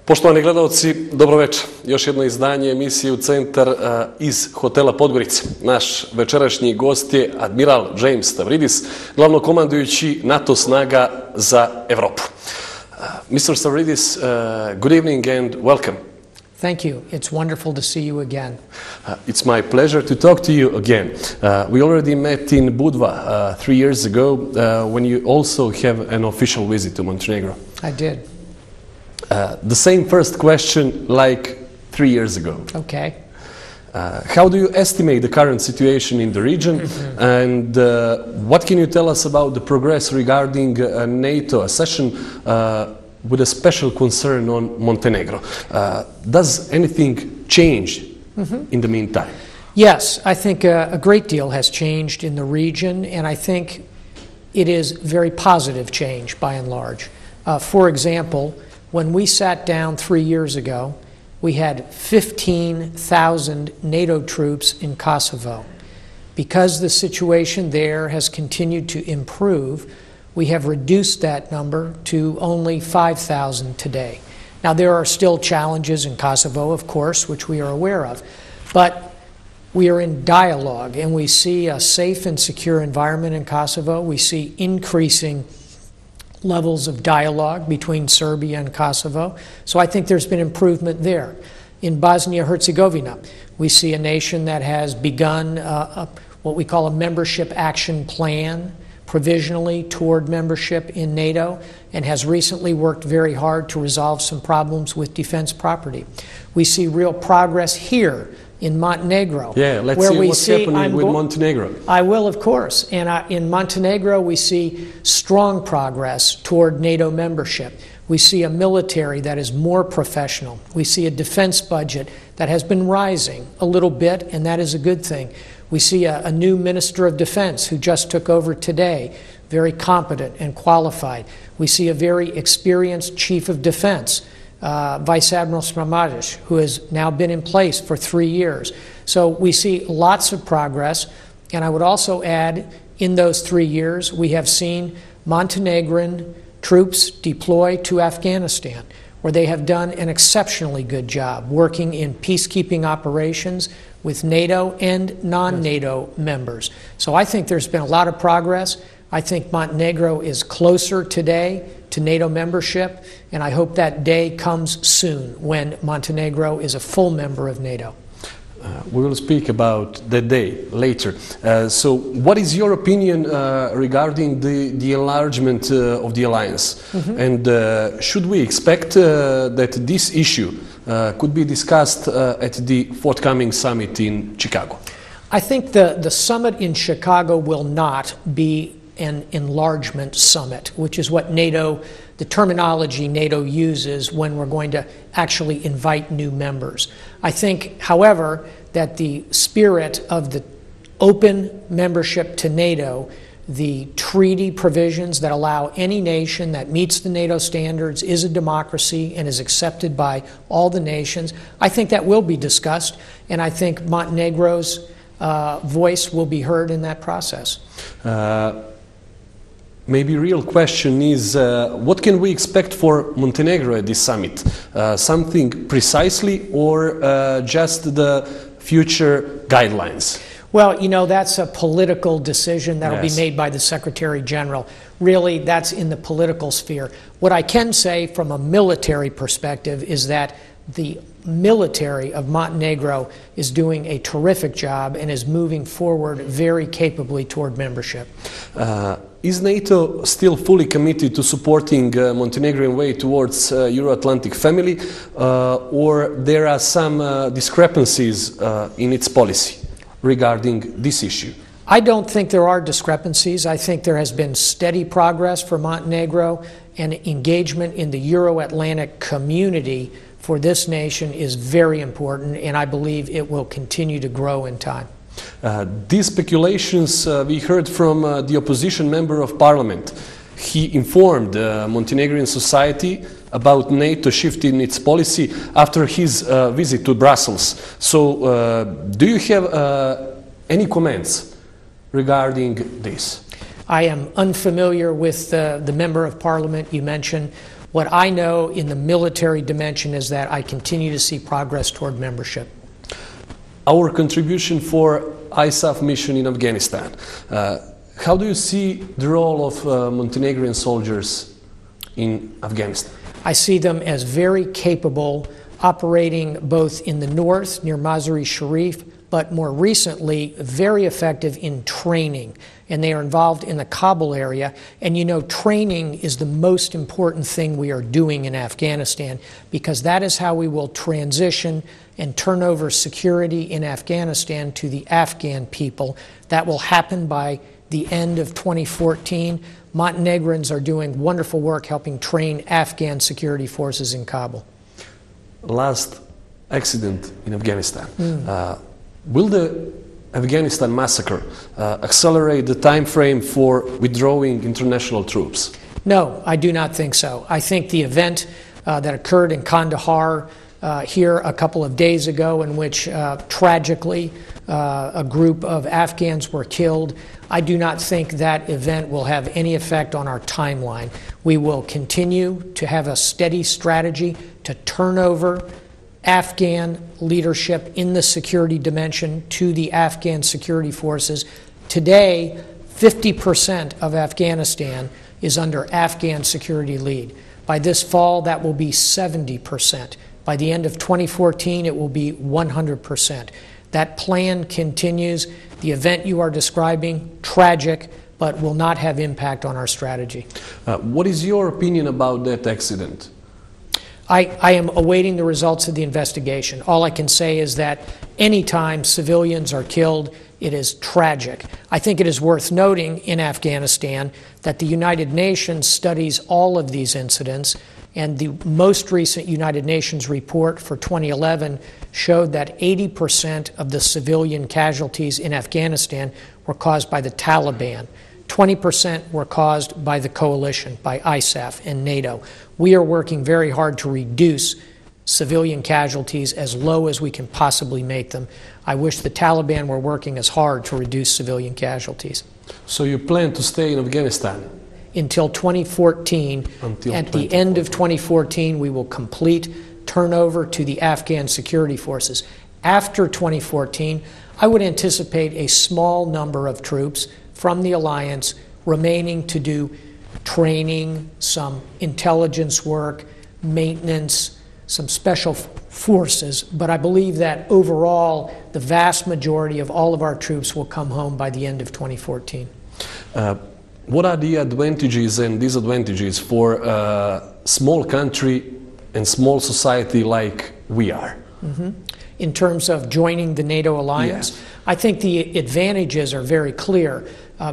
Poštovani gledalci, dobroveče. Još jedno izdanje emisije u centar iz hotela Podgorice. Naš večerašnji gost je Admiral Džejms Stavridis, glavno-komandujući NATO snaga za Evropu. Mr. Stavridis, good evening and welcome. Thank you. It's wonderful to see you again. It's my pleasure to talk to you again. We already met in Budva 3 years ago when you also have an official visit to Montenegro. I did. The same first question like 3 years ago. Okay. How do you estimate the current situation in the region, and what can you tell us about the progress regarding NATO accession with a special concern on Montenegro? Does anything change in the meantime? Yes, I think a great deal has changed in the region, and I think it is very positive change by and large. For example, when we sat down 3 years ago, we had 15,000 NATO troops in Kosovo. Because the situation there has continued to improve, we have reduced that number to only 5,000 today. Now, there are still challenges in Kosovo, of course, which we are aware of, but we are in dialogue, and we see a safe and secure environment in Kosovo. We see increasing levels of dialogue between Serbia and Kosovo. So I think there's been improvement there. In Bosnia-Herzegovina, we see a nation that has begun what we call a membership action plan, provisionally toward membership in NATO, and has recently worked very hard to resolve some problems with defense property. We see real progress here in Montenegro. Yeah, let's see what's happening with Montenegro. I will, of course. And in Montenegro, we see strong progress toward NATO membership. We see a military that is more professional. We see a defense budget that has been rising a little bit, and that is a good thing. We see a new Minister of Defense who just took over today, very competent and qualified. We see a very experienced Chief of Defense, Vice Admiral Stavridis, who has now been in place for 3 years. So we see lots of progress, and I would also add, in those 3 years, we have seen Montenegrin troops deploy to Afghanistan, where they have done an exceptionally good job working in peacekeeping operations with NATO and non-NATO members. So I think there's been a lot of progress. I think Montenegro is closer today to NATO membership, and I hope that day comes soon when Montenegro is a full member of NATO. We will speak about that day later. So what is your opinion regarding the enlargement of the alliance? And should we expect that this issue could be discussed at the forthcoming summit in Chicago? I think the summit in Chicago will not be an enlargement summit, which is what NATO, the terminology NATO uses when we're going to actually invite new members. I think, however, that the spirit of the open membership to NATO, the treaty provisions that allow any nation that meets the NATO standards, is a democracy, and is accepted by all the nations, I think that will be discussed, and I think Montenegro's voice will be heard in that process. Maybe real question is, what can we expect for Montenegro at this summit? Something precisely, or just the future guidelines? Well, you know, that's a political decision that will be made by the Secretary General. Really, that's in the political sphere. What I can say from a military perspective is that the military of Montenegro is doing a terrific job and is moving forward very capably toward membership. Is NATO still fully committed to supporting Montenegrin way towards Euro-Atlantic family, or there are some discrepancies in its policy regarding this issue? I don't think there are discrepancies. I think there has been steady progress for Montenegro, and engagement in the Euro-Atlantic community for this nation is very important, and I believe it will continue to grow in time. These speculations we heard from the opposition member of parliament. He informed Montenegrin society about NATO shifting its policy after his visit to Brussels. So do you have any comments regarding this? I am unfamiliar with the member of parliament you mentioned. What I know in the military dimension is that I continue to see progress toward membership. Our contribution for ISAF mission in Afghanistan. How do you see the role of Montenegrin soldiers in Afghanistan? I see them as very capable, operating both in the north near Mazar-e Sharif, but more recently very effective in training. And they are involved in the Kabul area. And you know, training is the most important thing we are doing in Afghanistan, because that is how we will transition and turn over security in Afghanistan to the Afghan people. That will happen by the end of 2014. Montenegrins are doing wonderful work helping train Afghan security forces in Kabul. Last accident in Afghanistan. Will the Afghanistan massacre accelerate the time frame for withdrawing international troops? No, I do not think so. I think the event that occurred in Kandahar here a couple of days ago, in which tragically a group of Afghans were killed, I do not think that event will have any effect on our timeline. We will continue to have a steady strategy to turn over Afghan leadership in the security dimension to the Afghan security forces. Today, 50% of Afghanistan is under Afghan security lead. By this fall, that will be 70%. By the end of 2014, it will be 100%. That plan continues. The event you are describing, tragic, but will not have impact on our strategy. What is your opinion about that accident? I am awaiting the results of the investigation. All I can say is that anytime civilians are killed, it is tragic. I think it is worth noting in Afghanistan that the United Nations studies all of these incidents, and the most recent United Nations report for 2011 showed that 80% of the civilian casualties in Afghanistan were caused by the Taliban. 20% were caused by the coalition, by ISAF and NATO. We are working very hard to reduce civilian casualties as low as we can possibly make them. I wish the Taliban were working as hard to reduce civilian casualties. So you plan to stay in Afghanistan? Until 2014. At the end of 2014, we will complete turnover to the Afghan security forces. After 2014, I would anticipate a small number of troops from the alliance remaining to do training, some intelligence work, maintenance, some special forces. But I believe that overall, the vast majority of all of our troops will come home by the end of 2014. What are the advantages and disadvantages for a small country and small society like we are? In terms of joining the NATO alliance? Yes. I think the advantages are very clear.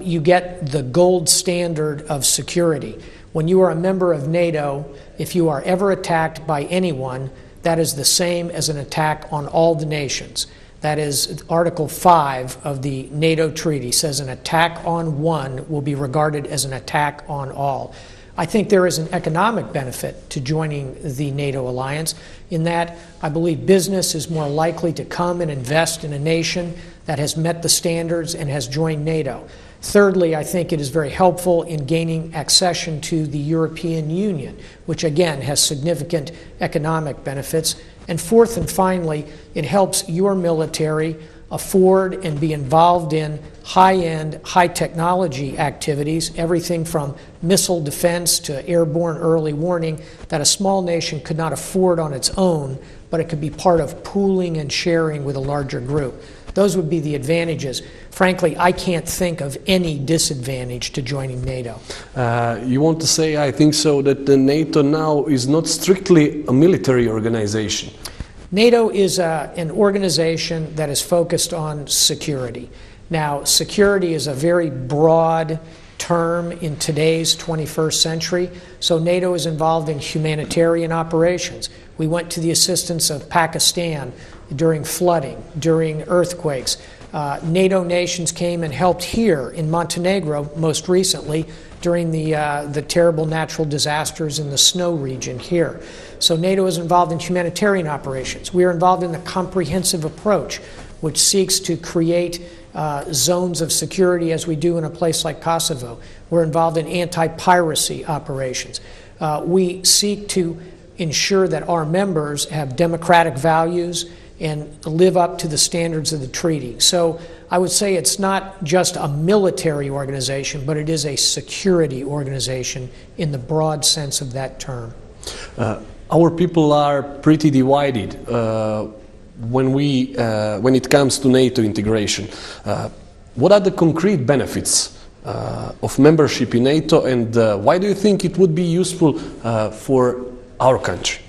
You get the gold standard of security. When you are a member of NATO, if you are ever attacked by anyone, that is the same as an attack on all the nations. That is, Article 5 of the NATO treaty says an attack on one will be regarded as an attack on all. I think there is an economic benefit to joining the NATO alliance in that I believe business is more likely to come and invest in a nation that has met the standards and has joined NATO. Thirdly, I think it is very helpful in gaining accession to the European Union, which again has significant economic benefits. And fourth and finally, it helps your military afford and be involved in high-end, high-technology activities, everything from missile defense to airborne early warning, that a small nation could not afford on its own, but it could be part of pooling and sharing with a larger group. Those would be the advantages. Frankly, I can't think of any disadvantage to joining NATO. You want to say, I think so, that the NATO now is not strictly a military organization? NATO is an organization that is focused on security. Now, security is a very broad term in today's 21st century, so NATO is involved in humanitarian operations. We went to the assistance of Pakistan during flooding, during earthquakes. NATO nations came and helped here in Montenegro most recently during the terrible natural disasters in the snow region here. So NATO is involved in humanitarian operations. We are involved in the comprehensive approach, which seeks to create zones of security as we do in a place like Kosovo. We're involved in anti-piracy operations. We seek to ensure that our members have democratic values and live up to the standards of the treaty. So I would say it's not just a military organization, but it is a security organization in the broad sense of that term. Our people are pretty divided when it comes to NATO integration. What are the concrete benefits of membership in NATO, and why do you think it would be useful for our country?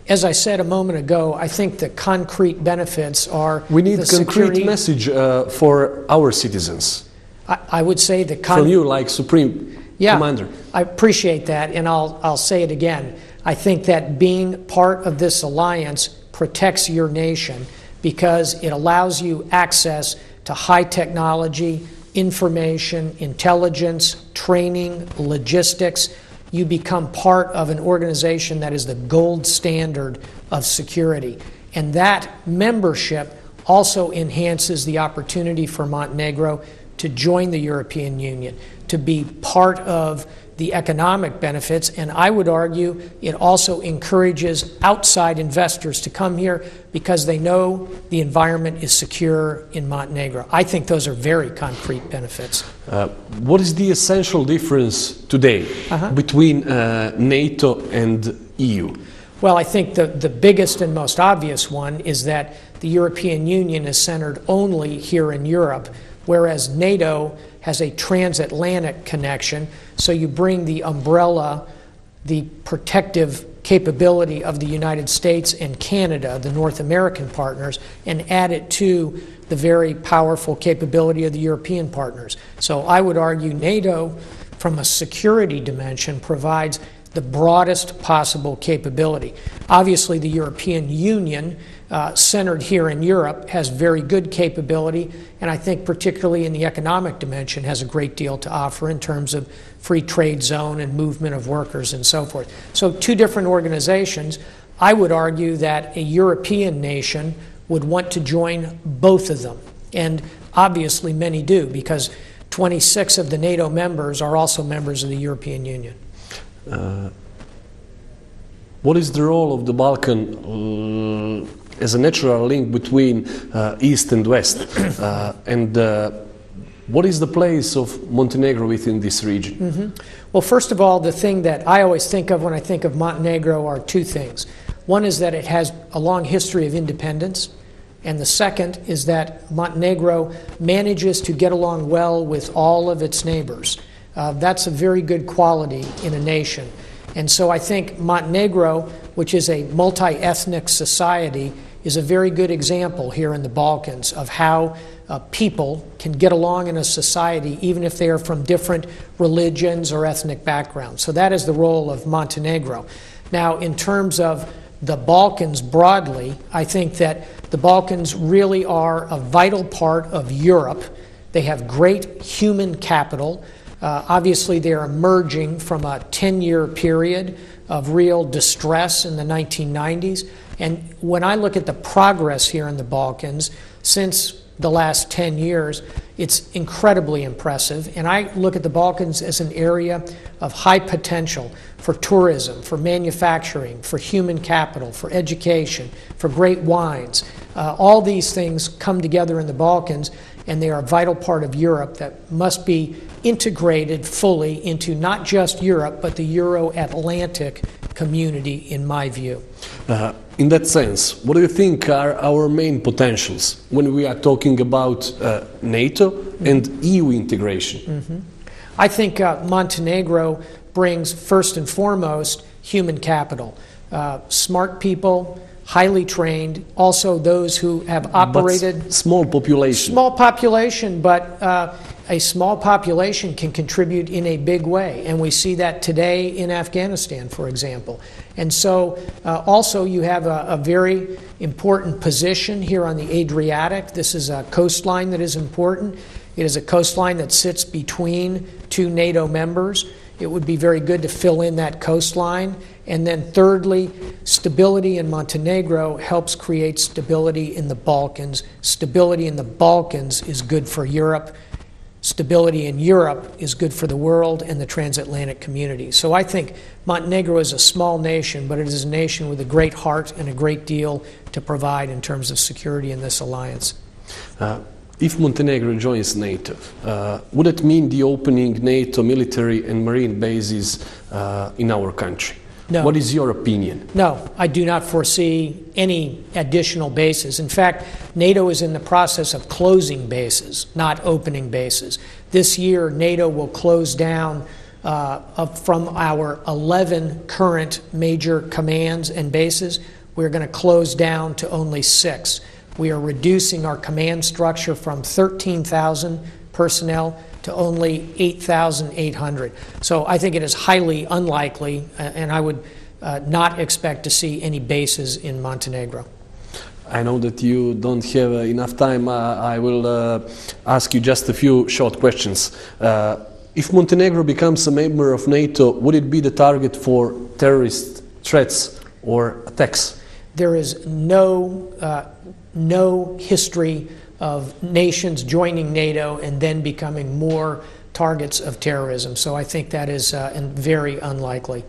As I said a moment ago, I think the concrete benefits are we need a concrete message for our citizens. I would say the from you, like Supreme Commander. I appreciate that, and I'll say it again. I think that being part of this alliance protects your nation because it allows you access to high technology, information, intelligence, training, logistics. You become part of an organization that is the gold standard of security. And that membership also enhances the opportunity for Montenegro to join the European Union, to be part of the economic benefits, and I would argue it also encourages outside investors to come here because they know the environment is secure in Montenegro. I think those are very concrete benefits. What is the essential difference today between NATO and EU? Well, I think the biggest and most obvious one is that the European Union is centered only here in Europe, whereas NATO has a transatlantic connection, so you bring the umbrella, the protective capability of the United States and Canada, the North American partners, and add it to the very powerful capability of the European partners. So I would argue NATO, from a security dimension, provides the broadest possible capability. Obviously, the European Union, centered here in Europe, has very good capability, and I think particularly in the economic dimension has a great deal to offer in terms of free trade zone and movement of workers and so forth. So two different organizations. I would argue that a European nation would want to join both of them, and obviously many do, because 26 of the NATO members are also members of the European Union. What is the role of the Balkan as a natural link between East and West? And what is the place of Montenegro within this region? Well, first of all, the thing that I always think of when I think of Montenegro are two things. One is that it has a long history of independence, and the second is that Montenegro manages to get along well with all of its neighbors. That's a very good quality in a nation. And so I think Montenegro, which is a multi-ethnic society, is a very good example here in the Balkans of how people can get along in a society even if they are from different religions or ethnic backgrounds. So that is the role of Montenegro. Now, in terms of the Balkans broadly, I think that the Balkans really are a vital part of Europe. They have great human capital. Obviously, they're emerging from a 10-year period of real distress in the 1990s. And when I look at the progress here in the Balkans since the last 10 years, it's incredibly impressive. And I look at the Balkans as an area of high potential for tourism, for manufacturing, for human capital, for education, for great wines. All these things come together in the Balkans, and they are a vital part of Europe that must be integrated fully into not just Europe, but the Euro-Atlantic community, in my view. In that sense, what do you think are our main potentials when we are talking about NATO and EU integration? I think Montenegro brings, first and foremost, human capital. Smart people, highly trained, also those who have operated... But small population. Small population, but a small population can contribute in a big way. And we see that today in Afghanistan, for example. And so also you have a very important position here on the Adriatic. This is a coastline that is important. It is a coastline that sits between two NATO members. It would be very good to fill in that coastline. And then thirdly, stability in Montenegro helps create stability in the Balkans. Stability in the Balkans is good for Europe. Stability in Europe is good for the world and the transatlantic community. So I think Montenegro is a small nation, but it is a nation with a great heart and a great deal to provide in terms of security in this alliance. If Montenegro joins NATO, would it mean the opening NATO military and marine bases in our country? No. What is your opinion? No, I do not foresee any additional bases. In fact, NATO is in the process of closing bases, not opening bases. This year, NATO will close down from our 11 current major commands and bases. We're going to close down to only 6. We are reducing our command structure from 13,000 personnel to only 8,800. So I think it is highly unlikely, and I would not expect to see any bases in Montenegro. I know that you don't have enough time. I will ask you just a few short questions. If Montenegro becomes a member of NATO, would it be the target for terrorist threats or attacks? There is no history of nations joining NATO and then becoming more targets of terrorism. So I think that is very unlikely.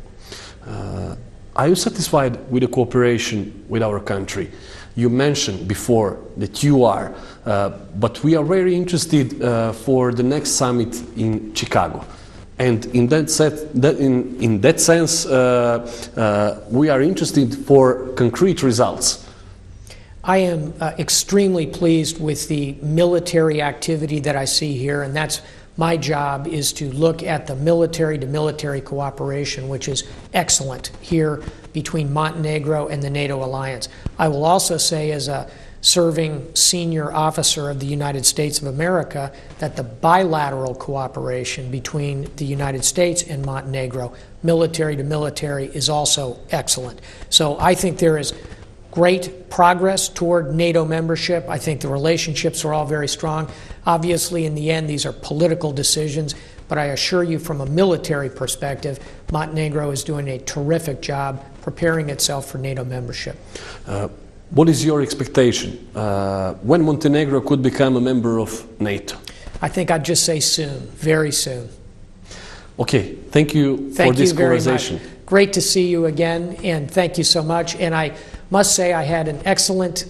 Are you satisfied with the cooperation with our country? You mentioned before that you are, but we are very interested for the next summit in Chicago. And in that sense, we are interested for concrete results. I am extremely pleased with the military activity that I see here, and that's my job, is to look at the military-to-military cooperation, which is excellent here between Montenegro and the NATO alliance. I will also say, as a serving senior officer of the United States of America, that the bilateral cooperation between the United States and Montenegro, military-to-military, is also excellent. So I think there is great progress toward NATO membership. I think the relationships are all very strong. Obviously, in the end, these are political decisions, but I assure you from a military perspective, Montenegro is doing a terrific job preparing itself for NATO membership. What is your expectation when Montenegro could become a member of NATO? I think I'd just say soon, very soon. Okay, thank you for this conversation. Great to see you again, and thank you so much. And I must say I had an excellent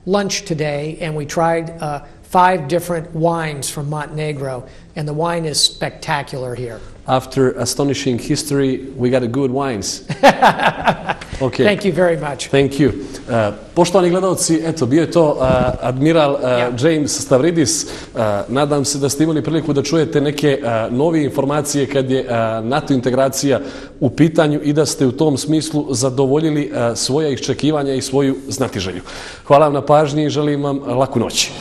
lunch today, and we tried 5 different wines from Montenegro, and the wine is spectacular here. After astonishing history, we got good wines. Okay. Thank you very much. Thank you. Poštovani gledalci, eto, bio je to Admiral Džejms Stavridis. Nadam se da ste imali priliku da čujete neke novije informacije kad je NATO integracija u pitanju i da ste u tom smislu zadovoljili svoja iščekivanja i svoju znatiželju. Hvala vam na pažnji i želim vam laku noć.